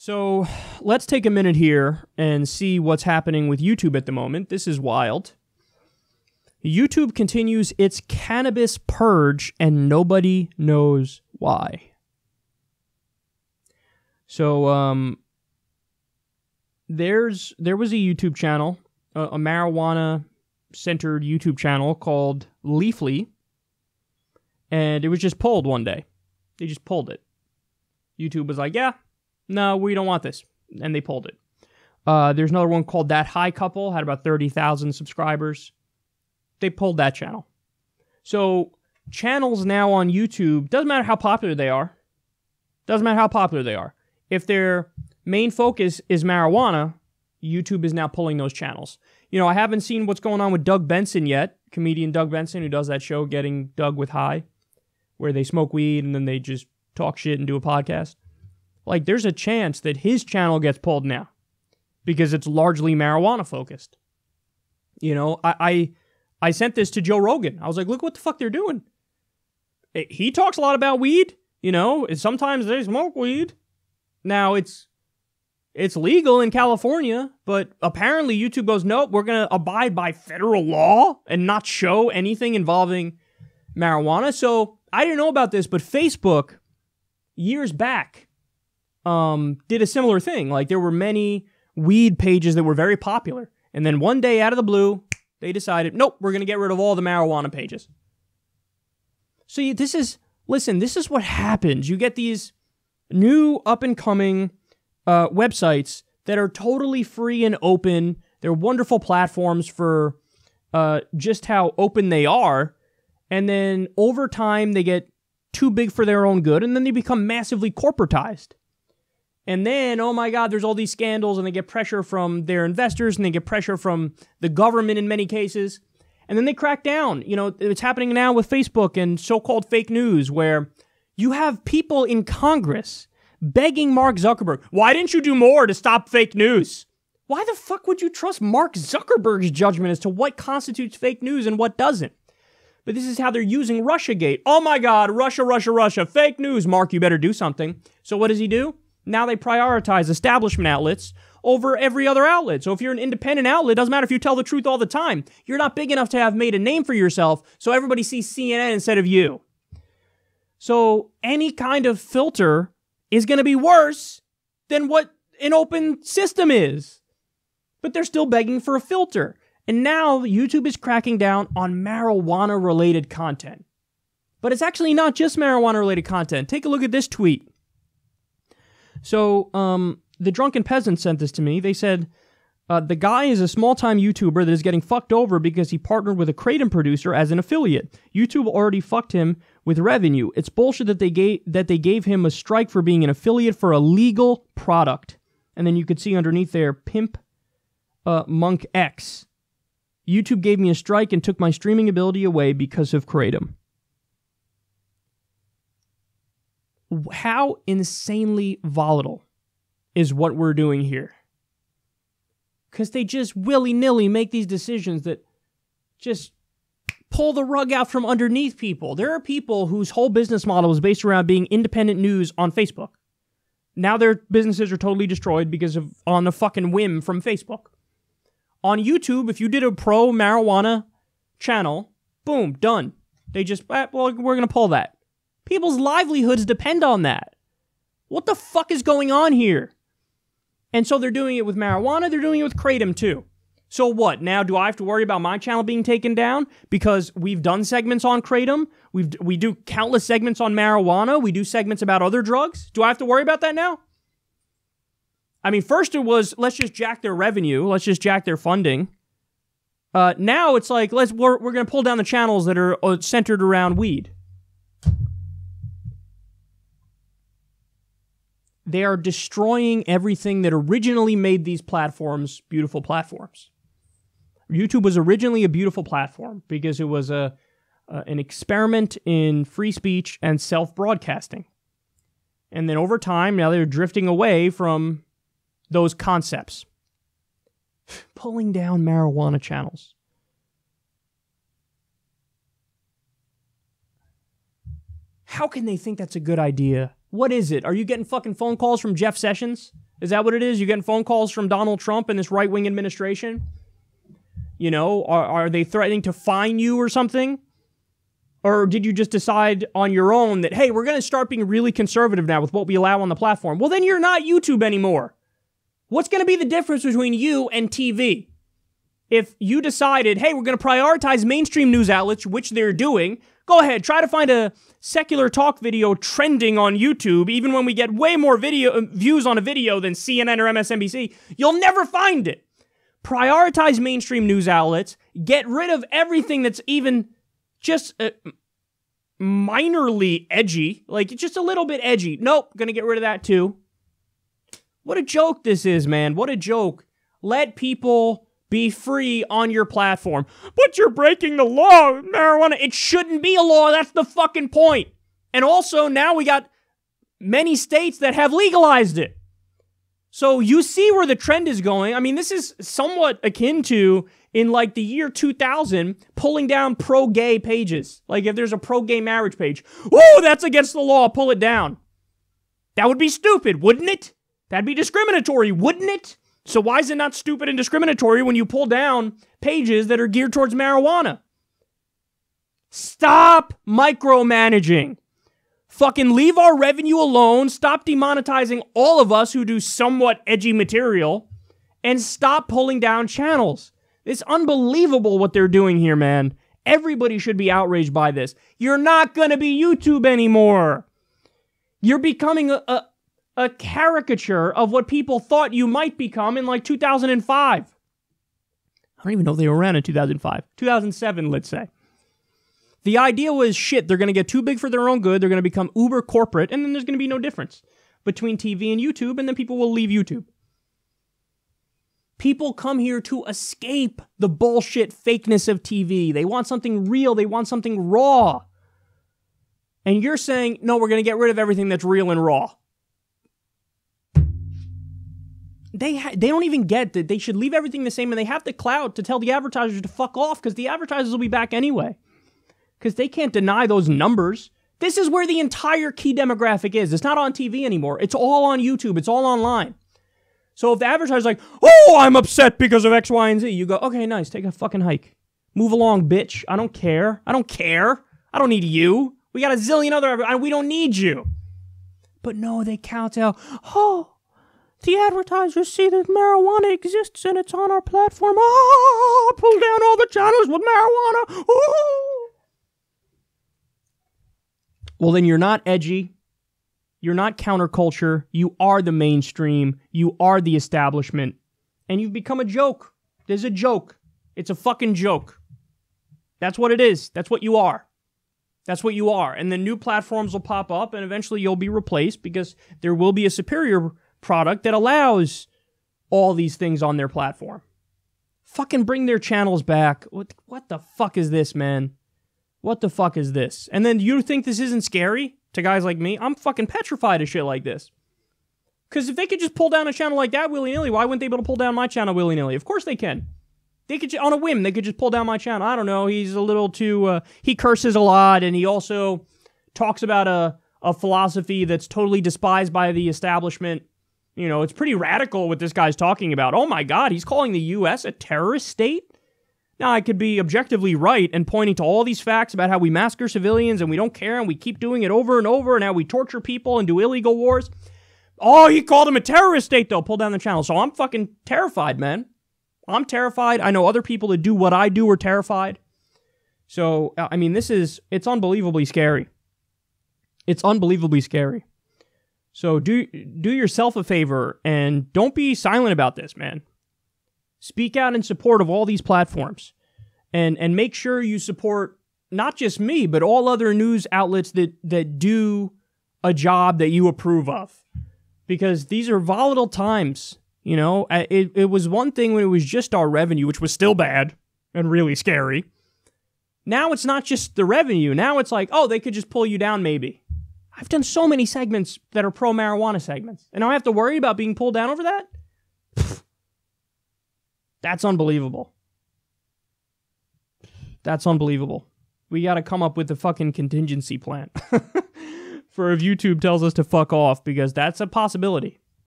So let's take a minute here and see what's happening with YouTube at the moment. This is wild. YouTube continues its cannabis purge and nobody knows why. So there was a YouTube channel, a marijuana-centered YouTube channel called Leafly, and it was just pulled one day. They just pulled it. YouTube was like, yeah, no, we don't want this. And they pulled it. There's another one called That High Couple, had about 30,000 subscribers. They pulled that channel. So channels now on YouTube, doesn't matter how popular they are. Doesn't matter how popular they are. If their main focus is marijuana, YouTube is now pulling those channels. You know, I haven't seen what's going on with Doug Benson yet. Comedian Doug Benson, who does that show, Getting Doug with High, where they smoke weed and then they just talk shit and do a podcast. Like, there's a chance that his channel gets pulled now because it's largely marijuana focused. You know, I sent this to Joe Rogan. I was like, look what the fuck they're doing. He talks a lot about weed, you know, and sometimes they smoke weed. Now, it's legal in California, but apparently YouTube goes, nope, we're going to abide by federal law and not show anything involving marijuana. So I didn't know about this, but Facebook, years back, did a similar thing. Like, there were many weed pages that were very popular. And then one day, out of the blue, they decided, nope, we're going to get rid of all the marijuana pages. So this is what happens. You get these new up-and-coming websites that are totally free and open. They're wonderful platforms for just how open they are. And then over time, they get too big for their own good, and then they become massively corporatized. And then, oh my God, there's all these scandals, and they get pressure from their investors, and they get pressure from the government in many cases. And then they crack down. You know, it's happening now with Facebook and so-called fake news, where you have people in Congress begging Mark Zuckerberg, why didn't you do more to stop fake news? Why the fuck would you trust Mark Zuckerberg's judgment as to what constitutes fake news and what doesn't? But this is how they're using Russiagate. Oh my God, Russia, fake news. Mark, you better do something. So what does he do? Now they prioritize establishment outlets over every other outlet. So if you're an independent outlet, it doesn't matter if you tell the truth all the time. You're not big enough to have made a name for yourself, so everybody sees CNN instead of you. So any kind of filter is going to be worse than what an open system is. But they're still begging for a filter. And now YouTube is cracking down on marijuana-related content. But it's actually not just marijuana-related content. Take a look at this tweet. So, the Drunken Peasant sent this to me. They said, the guy is a small-time YouTuber that is getting fucked over because he partnered with a Kratom producer as an affiliate. YouTube already fucked him with revenue. It's bullshit that they gave him a strike for being an affiliate for a legal product. And then you could see underneath there, Pimp Monk X. YouTube gave me a strike and took my streaming ability away because of Kratom. How insanely volatile is what we're doing here? Because they just willy-nilly make these decisions that just pull the rug out from underneath people. There are people whose whole business model is based around being independent news on Facebook. Now their businesses are totally destroyed because of on a fucking whim from Facebook. On YouTube, if you did a pro-marijuana channel, boom, done. They just, well, we're going to pull that. People's livelihoods depend on that. What the fuck is going on here? And so they're doing it with marijuana, they're doing it with Kratom too. So what? Now do I have to worry about my channel being taken down because we've done segments on Kratom? We do countless segments on marijuana, we do segments about other drugs? Do I have to worry about that now? I mean, first it was, let's just jack their revenue, let's just jack their funding. Now it's like, we're going to pull down the channels that are centered around weed. They are destroying everything that originally made these platforms beautiful platforms. YouTube was originally a beautiful platform because it was an experiment in free speech and self-broadcasting. And then over time, now they're drifting away from those concepts. Pulling down marijuana channels. How can they think that's a good idea? What is it? Are you getting fucking phone calls from Jeff Sessions? Is that what it is? You getting phone calls from Donald Trump and this right-wing administration? You know, are they threatening to fine you or something? Or did you just decide on your own that, hey, we're going to start being really conservative now with what we allow on the platform? Well, then you're not YouTube anymore. What's going to be the difference between you and TV? If you decided, hey, we're going to prioritize mainstream news outlets, which they're doing, go ahead, try to find a secular talk video trending on YouTube, even when we get way more views on a video than CNN or MSNBC, you'll never find it. Prioritize mainstream news outlets, get rid of everything that's even just minorly edgy, like just a little bit edgy. Nope, gonna get rid of that too. What a joke this is, man. What a joke. Let people be free on your platform. But you're breaking the law, marijuana. It shouldn't be a law. That's the fucking point. And also, now we got many states that have legalized it. So you see where the trend is going. I mean, this is somewhat akin to, in like the year 2000, pulling down pro-gay pages. Like if there's a pro-gay marriage page. Oh, that's against the law. Pull it down. That would be stupid, wouldn't it? That'd be discriminatory, wouldn't it? So why is it not stupid and discriminatory when you pull down pages that are geared towards marijuana? Stop micromanaging. Fucking leave our revenue alone. Stop demonetizing all of us who do somewhat edgy material. And stop pulling down channels. It's unbelievable what they're doing here, man. Everybody should be outraged by this. You're not going to be YouTube anymore. You're becoming a caricature of what people thought you might become in like 2005. I don't even know if they were around in 2005. 2007, let's say. The idea was, shit, they're going to get too big for their own good, they're going to become uber corporate, and then there's going to be no difference between TV and YouTube, and then people will leave YouTube. People come here to escape the bullshit fakeness of TV. They want something real, they want something raw. And you're saying, no, we're going to get rid of everything that's real and raw. They don't even get that they should leave everything the same, and they have the clout to tell the advertisers to fuck off, because the advertisers will be back anyway. Because they can't deny those numbers. This is where the entire key demographic is. It's not on TV anymore. It's all on YouTube. It's all online. So if the advertiser's like, oh, I'm upset because of X, Y, and Z, you go, okay, nice, take a fucking hike. Move along, bitch. I don't care. I don't care. I don't need you. We got a zillion other, we don't need you. But no, they kowtow. Oh, the advertisers see that marijuana exists and it's on our platform. Oh, pull down all the channels with marijuana. Oh. Well, then you're not edgy. You're not counterculture. You are the mainstream. You are the establishment. And you've become a joke. There's a joke. It's a fucking joke. That's what it is. That's what you are. That's what you are. And then new platforms will pop up and eventually you'll be replaced because there will be a superior product that allows all these things on their platform. Fucking bring their channels back. What the fuck is this, man? What the fuck is this? And then you think this isn't scary to guys like me? I'm fucking petrified of shit like this. Because if they could just pull down a channel like that willy-nilly, why wouldn't they be able to pull down my channel willy-nilly? Of course they can. They could, on a whim, they could just pull down my channel. I don't know, he's a little too, he curses a lot, and he also talks about a philosophy that's totally despised by the establishment. You know, it's pretty radical what this guy's talking about. Oh my God, he's calling the U.S. a terrorist state? Now, I could be objectively right and pointing to all these facts about how we massacre civilians and we don't care and we keep doing it over and over and how we torture people and do illegal wars. Oh, he called him a terrorist state, though. Pull down the channel. So I'm fucking terrified, man. I'm terrified. I know other people that do what I do are terrified. So, I mean, it's unbelievably scary. It's unbelievably scary. So do yourself a favor and don't be silent about this, man. Speak out in support of all these platforms. And make sure you support not just me, but all other news outlets that do a job that you approve of. Because these are volatile times. You know, it was one thing when it was just our revenue, which was still bad and really scary. Now it's not just the revenue. Now it's like, oh, they could just pull you down maybe. I've done so many segments that are pro-marijuana segments. And now I have to worry about being pulled down over that? Pfft. That's unbelievable. That's unbelievable. We got to come up with a fucking contingency plan for if YouTube tells us to fuck off, because that's a possibility.